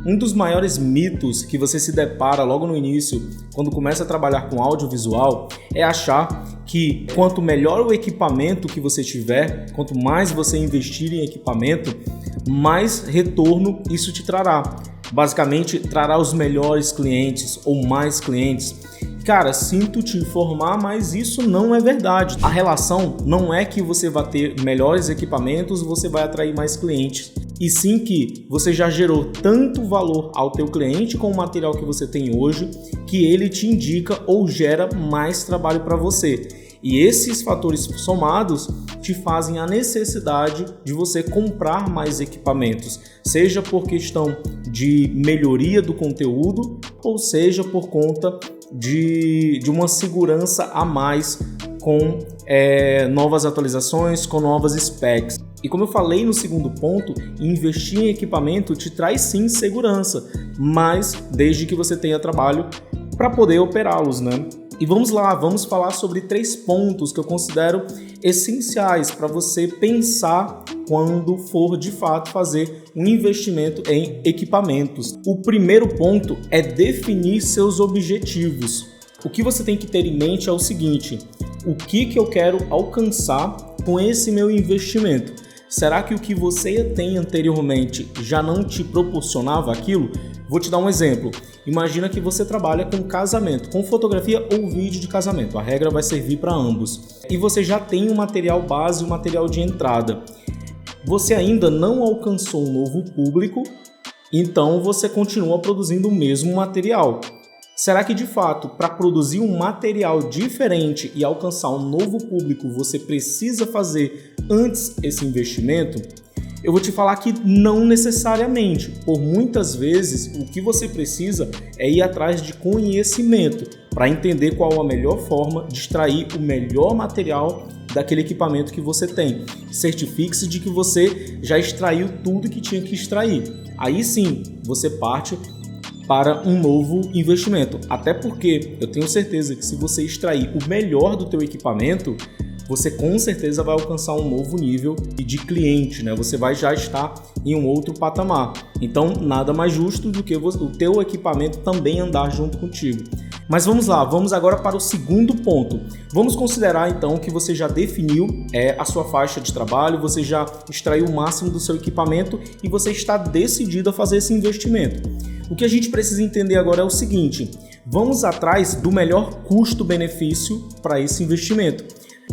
Um dos maiores mitos que você se depara logo no início, quando começa a trabalhar com audiovisual, é achar que quanto melhor o equipamento que você tiver, quanto mais você investir em equipamento, mais retorno isso te trará. Basicamente, trará os melhores clientes ou mais clientes. Cara, sinto te informar, mas isso não é verdade. A relação não é que você vai ter melhores equipamentos, você vai atrair mais clientes. E sim que você já gerou tanto valor ao teu cliente com o material que você tem hoje, que ele te indica ou gera mais trabalho para você. E esses fatores somados te fazem a necessidade de você comprar mais equipamentos, seja por questão de melhoria do conteúdo, ou seja por conta de uma segurança a mais com novas atualizações, com novas specs. E como eu falei no segundo ponto, investir em equipamento te traz sim segurança, mas desde que você tenha trabalho para poder operá-los, né? E vamos lá, vamos falar sobre 3 pontos que eu considero essenciais para você pensar quando for de fato fazer um investimento em equipamentos. O primeiro ponto é definir seus objetivos. O que você tem que ter em mente é o seguinte: o que eu quero alcançar com esse meu investimento? Será que o que você tem anteriormente já não te proporcionava aquilo? Vou te dar um exemplo. Imagina que você trabalha com casamento, com fotografia ou vídeo de casamento. A regra vai servir para ambos. E você já tem um material base, um material de entrada. Você ainda não alcançou um novo público, então você continua produzindo o mesmo material. Será que de fato, para produzir um material diferente e alcançar um novo público, você precisa fazer antes esse investimento? Eu vou te falar que não necessariamente. Por muitas vezes, o que você precisa é ir atrás de conhecimento para entender qual a melhor forma de extrair o melhor material daquele equipamento que você tem. Certifique-se de que você já extraiu tudo que tinha que extrair. Aí sim, você parte para um novo investimento. Até porque eu tenho certeza que se você extrair o melhor do teu equipamento, você com certeza vai alcançar um novo nível de cliente, né? Você vai já estar em um outro patamar. Então, nada mais justo do que o teu equipamento também andar junto contigo. Mas vamos lá, vamos agora para o segundo ponto. Vamos considerar então que você já definiu a sua faixa de trabalho, você já extraiu o máximo do seu equipamento e você está decidido a fazer esse investimento. O que a gente precisa entender agora é o seguinte: vamos atrás do melhor custo-benefício para esse investimento.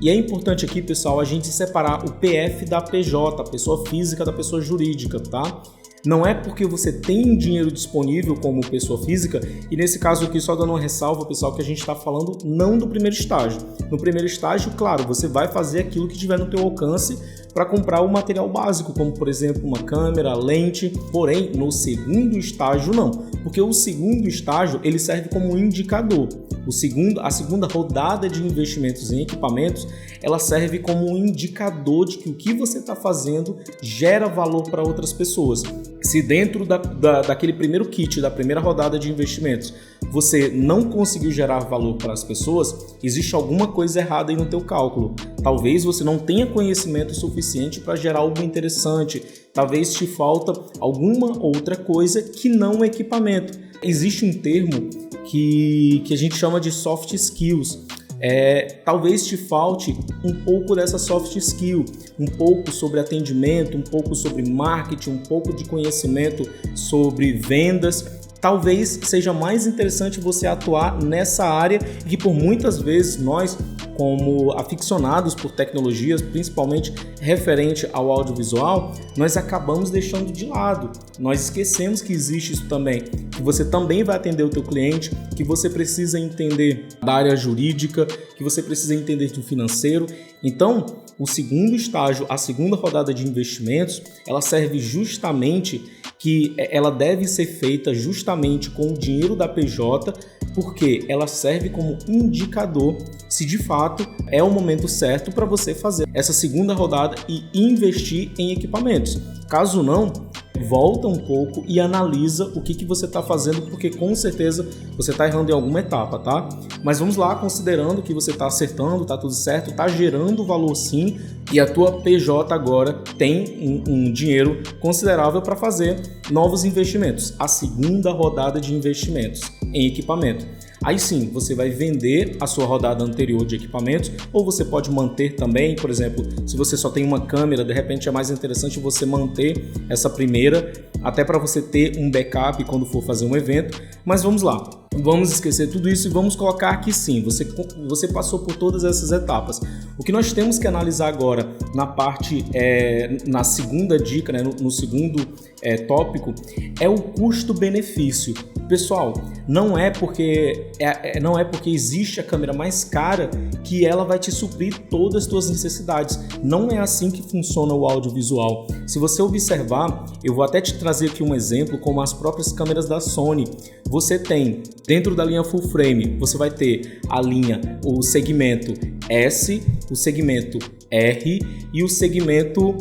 E é importante aqui, pessoal, a gente separar o PF da PJ, a pessoa física da pessoa jurídica, tá? Não é porque você tem dinheiro disponível como pessoa física, e nesse caso aqui, só dando uma ressalva, pessoal, que a gente está falando não do primeiro estágio. No primeiro estágio, claro, você vai fazer aquilo que tiver no teu alcance para comprar o material básico, como por exemplo uma câmera, lente. Porém, no segundo estágio não, porque o segundo estágio ele serve como um indicador. A segunda rodada de investimentos em equipamentos, ela serve como um indicador de que o que você está fazendo gera valor para outras pessoas. Se dentro daquele primeiro kit, da primeira rodada de investimentos, você não conseguiu gerar valor para as pessoas, existe alguma coisa errada aí no teu cálculo. Talvez você não tenha conhecimento suficiente para gerar algo interessante, talvez te falta alguma outra coisa que não o equipamento. Existe um termo que a gente chama de soft skills. Talvez te falte um pouco dessa soft skill, um pouco sobre atendimento, um pouco sobre marketing, um pouco de conhecimento sobre vendas. Talvez seja mais interessante você atuar nessa área que por muitas vezes nós, como aficionados por tecnologias, principalmente referente ao audiovisual, nós acabamos deixando de lado. Nós esquecemos que existe isso também, que você também vai atender o teu cliente, que você precisa entender da área jurídica, que você precisa entender do financeiro. Então, o segundo estágio, a segunda rodada de investimentos, ela serve justamente que ela deve ser feita justamente com o dinheiro da PJ, porque ela serve como indicador se de fato é o momento certo para você fazer essa segunda rodada e investir em equipamentos. Caso não, volta um pouco e analisa o que você está fazendo, porque com certeza você está errando em alguma etapa, tá? Mas vamos lá, considerando que você está acertando, está tudo certo, está gerando valor sim, e a tua PJ agora tem um dinheiro considerável para fazer novos investimentos, a segunda rodada de investimentos em equipamento. Aí sim, você vai vender a sua rodada anterior de equipamentos, ou você pode manter também, por exemplo, se você só tem uma câmera, de repente é mais interessante você manter essa primeira, até para você ter um backup quando for fazer um evento. Mas vamos lá, vamos esquecer tudo isso e vamos colocar que sim, você passou por todas essas etapas. O que nós temos que analisar agora na parte, na segunda dica, né, no segundo tópico, é o custo-benefício. Pessoal, não é porque existe a câmera mais cara que ela vai te suprir todas as suas necessidades. Não é assim que funciona o audiovisual. Se você observar, eu vou até te trazer aqui um exemplo, como as próprias câmeras da Sony. Você tem, dentro da linha full frame, você vai ter o segmento S, o segmento R e o segmento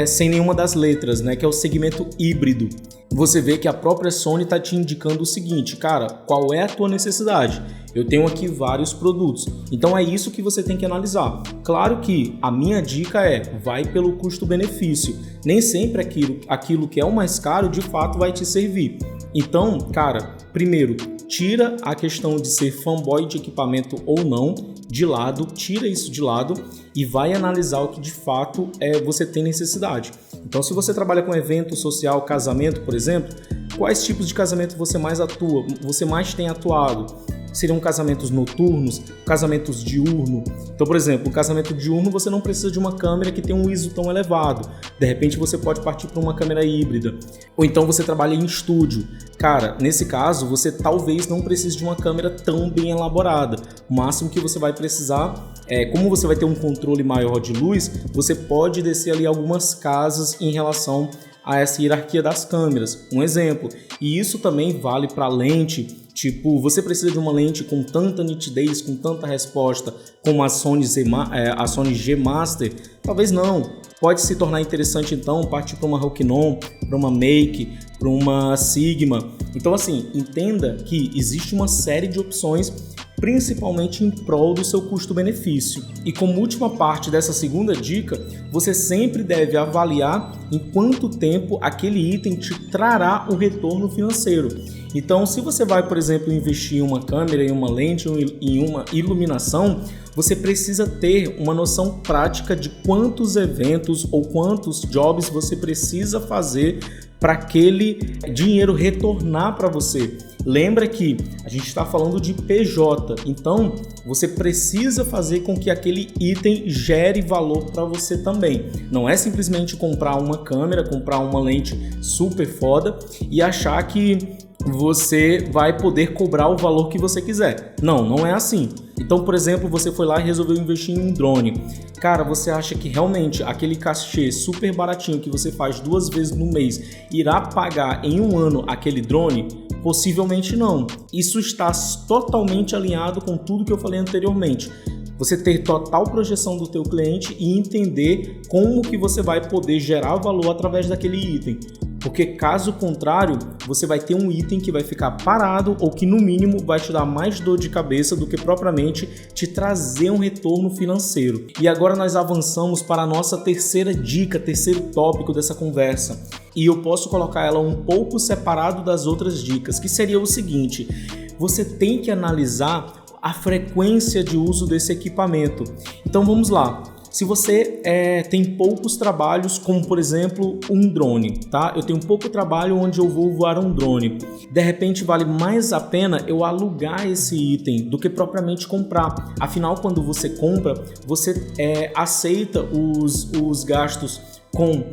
sem nenhuma das letras, né, que é o segmento híbrido. Você vê que a própria Sony está te indicando o seguinte, cara, qual é a tua necessidade? Eu tenho aqui vários produtos, então é isso que você tem que analisar. Claro que a minha dica vai pelo custo-benefício. Nem sempre aquilo que é o mais caro de fato vai te servir. Então, cara, primeiro, tira a questão de ser fanboy de equipamento ou não de lado, tira isso de lado e vai analisar o que de fato você tem necessidade. Então, se você trabalha com evento social, casamento, por exemplo, quais tipos de casamento você mais atua, você mais tem atuado? Seriam casamentos noturnos, casamentos diurnos. Então, por exemplo, o casamento diurno você não precisa de uma câmera que tenha um ISO tão elevado. De repente você pode partir para uma câmera híbrida. Ou então você trabalha em estúdio. Cara, nesse caso você talvez não precise de uma câmera tão bem elaborada. O máximo que você vai precisar como você vai ter um controle maior de luz, você pode descer ali algumas casas em relação a essa hierarquia das câmeras. Um exemplo. E isso também vale para lente. Tipo, você precisa de uma lente com tanta nitidez, com tanta resposta como a Sony G Master? Talvez não. Pode se tornar interessante então partir para uma Rokinon, para uma Make, para uma Sigma. Então assim, entenda que existe uma série de opções, principalmente em prol do seu custo-benefício. E como última parte dessa segunda dica, você sempre deve avaliar em quanto tempo aquele item te trará o retorno financeiro. Então, se você vai, por exemplo, investir em uma câmera, em uma lente, em uma iluminação, você precisa ter uma noção prática de quantos eventos ou quantos jobs você precisa fazer para aquele dinheiro retornar para você. Lembra que a gente está falando de PJ, então você precisa fazer com que aquele item gere valor para você também. Não é simplesmente comprar uma câmera, comprar uma lente super foda e achar que você vai poder cobrar o valor que você quiser. Não é assim. Então, por exemplo, você foi lá e resolveu investir em um drone. Cara, você acha que realmente aquele cachê super baratinho que você faz 2 vezes no mês irá pagar em um ano aquele drone? Possivelmente não. Isso está totalmente alinhado com tudo que eu falei anteriormente. Você ter total projeção do teu cliente e entender como que você vai poder gerar valor através daquele item. Porque caso contrário, você vai ter um item que vai ficar parado ou que no mínimo vai te dar mais dor de cabeça do que propriamente te trazer um retorno financeiro. E agora nós avançamos para a nossa terceira dica, terceiro tópico dessa conversa. E eu posso colocar ela um pouco separado das outras dicas, que seria o seguinte: você tem que analisar a frequência de uso desse equipamento. Então vamos lá. Se você tem poucos trabalhos, como por exemplo um drone, tá? Eu tenho pouco trabalho onde eu vou voar um drone. De repente vale mais a pena eu alugar esse item do que propriamente comprar. Afinal, quando você compra, você aceita os gastos com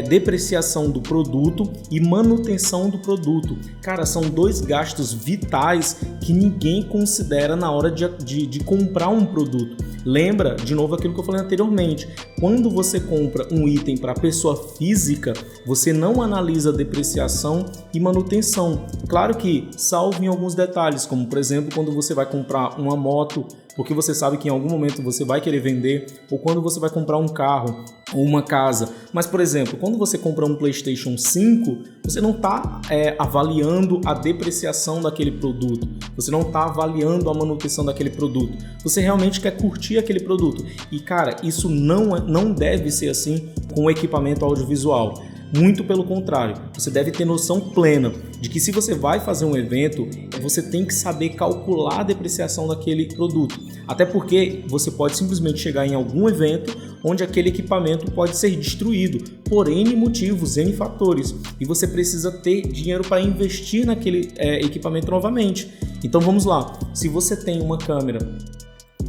depreciação do produto e manutenção do produto. Cara, são 2 gastos vitais que ninguém considera na hora de comprar um produto. Lembra, de novo, aquilo que eu falei anteriormente. Quando você compra um item para pessoa física, você não analisa depreciação e manutenção. Claro que, salvo em alguns detalhes, como por exemplo, quando você vai comprar uma moto, porque você sabe que em algum momento você vai querer vender, ou quando você vai comprar um carro ou uma casa. Mas, por exemplo, quando você compra um PlayStation 5, você não está avaliando a depreciação daquele produto, você não está avaliando a manutenção daquele produto, você realmente quer curtir aquele produto. E, cara, isso não deve ser assim com o equipamento audiovisual. Muito pelo contrário, você deve ter noção plena de que se você vai fazer um evento, você tem que saber calcular a depreciação daquele produto. Até porque você pode simplesmente chegar em algum evento onde aquele equipamento pode ser destruído por N motivos, N fatores, e você precisa ter dinheiro para investir naquele equipamento novamente. Então vamos lá, se você tem uma câmera,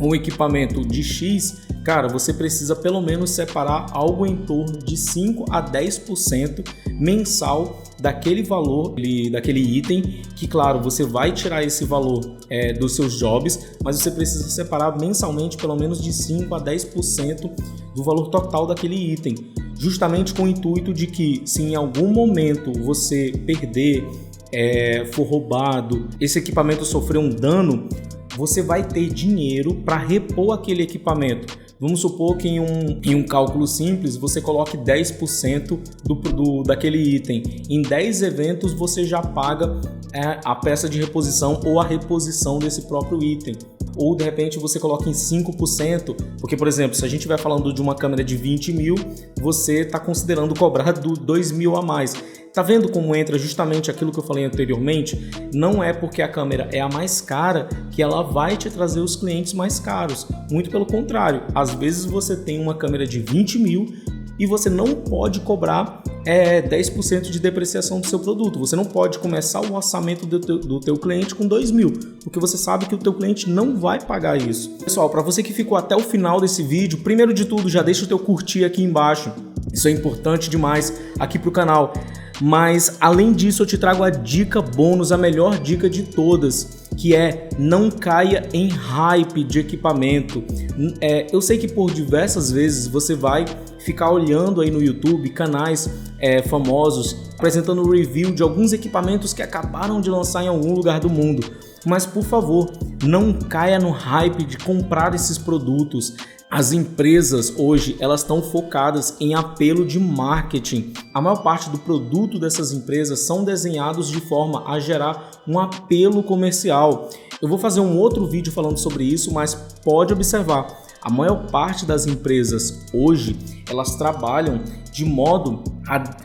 um equipamento de X, cara, você precisa pelo menos separar algo em torno de 5 a 10% mensal daquele valor, daquele item, que claro, você vai tirar esse valor dos seus jobs, mas você precisa separar mensalmente pelo menos de 5 a 10% do valor total daquele item, justamente com o intuito de que se em algum momento você perder, for roubado, esse equipamento sofrer um dano, você vai ter dinheiro para repor aquele equipamento. Vamos supor que em um cálculo simples você coloque 10% daquele item. Em 10 eventos você já paga a peça de reposição ou a reposição desse próprio item. Ou de repente você coloca em 5%, porque por exemplo, se a gente vai falando de uma câmera de 20 mil, você está considerando cobrar 2 mil a mais. Tá vendo como entra justamente aquilo que eu falei anteriormente? Não é porque a câmera é a mais cara que ela vai te trazer os clientes mais caros. Muito pelo contrário, às vezes você tem uma câmera de 20 mil e você não pode cobrar 10% de depreciação do seu produto. Você não pode começar o orçamento do teu cliente com 2 mil, porque você sabe que o teu cliente não vai pagar isso. Pessoal, para você que ficou até o final desse vídeo, primeiro de tudo, já deixa o teu curtir aqui embaixo. Isso é importante demais aqui pro canal. Mas além disso eu te trago a dica bônus, a melhor dica de todas, que é não caia em hype de equipamento. Eu sei que por diversas vezes você vai ficar olhando aí no YouTube canais famosos apresentando review de alguns equipamentos que acabaram de lançar em algum lugar do mundo. Mas por favor, não caia no hype de comprar esses produtos. As empresas hoje elas estão focadas em apelo de marketing. A maior parte do produto dessas empresas são desenhados de forma a gerar um apelo comercial. Eu vou fazer um outro vídeo falando sobre isso, mas pode observar, a maior parte das empresas hoje elas trabalham de modo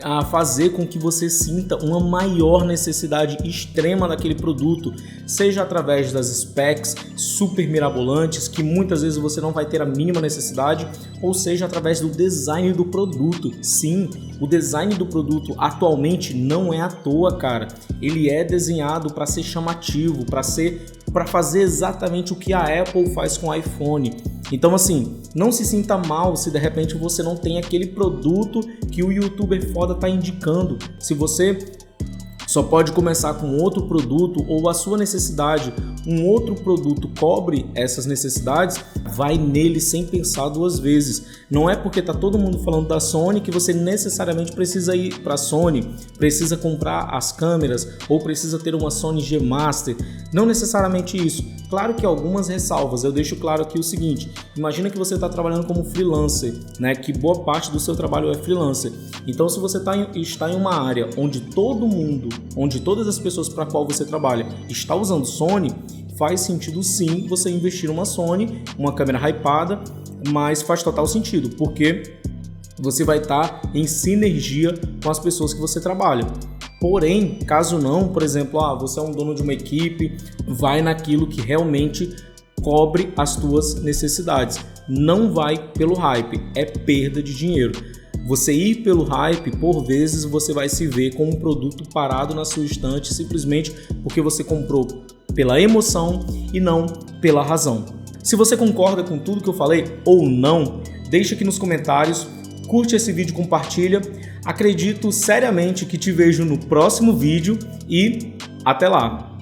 a fazer com que você sinta uma maior necessidade extrema daquele produto, seja através das specs super mirabolantes, que muitas vezes você não vai ter a mínima necessidade, ou seja através do design do produto. Sim, o design do produto atualmente não é à toa, cara. Ele é desenhado para ser chamativo, para fazer exatamente o que a Apple faz com o iPhone. Então assim, não se sinta mal se de repente você não tem aquele produto que o youtuber foda tá indicando. Se você só pode começar com outro produto ou a sua necessidade, um outro produto cobre essas necessidades, vai nele sem pensar duas vezes. Não é porque tá todo mundo falando da Sony que você necessariamente precisa ir para a Sony, precisa comprar as câmeras ou precisa ter uma Sony G Master. Não necessariamente isso. Claro que algumas ressalvas, eu deixo claro aqui o seguinte, imagina que você está trabalhando como freelancer, né? Que boa parte do seu trabalho é freelancer. Então se você está em uma área onde todo mundo, onde todas as pessoas para a qual você trabalha está usando Sony, faz sentido sim você investir numa Sony, uma câmera hypada, mas faz total sentido, porque você vai estar em sinergia com as pessoas que você trabalha. Porém, caso não, por exemplo, você é um dono de uma equipe, vai naquilo que realmente cobre as tuas necessidades. Não vai pelo hype, é perda de dinheiro. Você ir pelo hype, por vezes você vai se ver com um produto parado na sua estante simplesmente porque você comprou pela emoção e não pela razão. Se você concorda com tudo que eu falei ou não, deixa aqui nos comentários, curte esse vídeo, compartilha. Acredito seriamente que te vejo no próximo vídeo e até lá!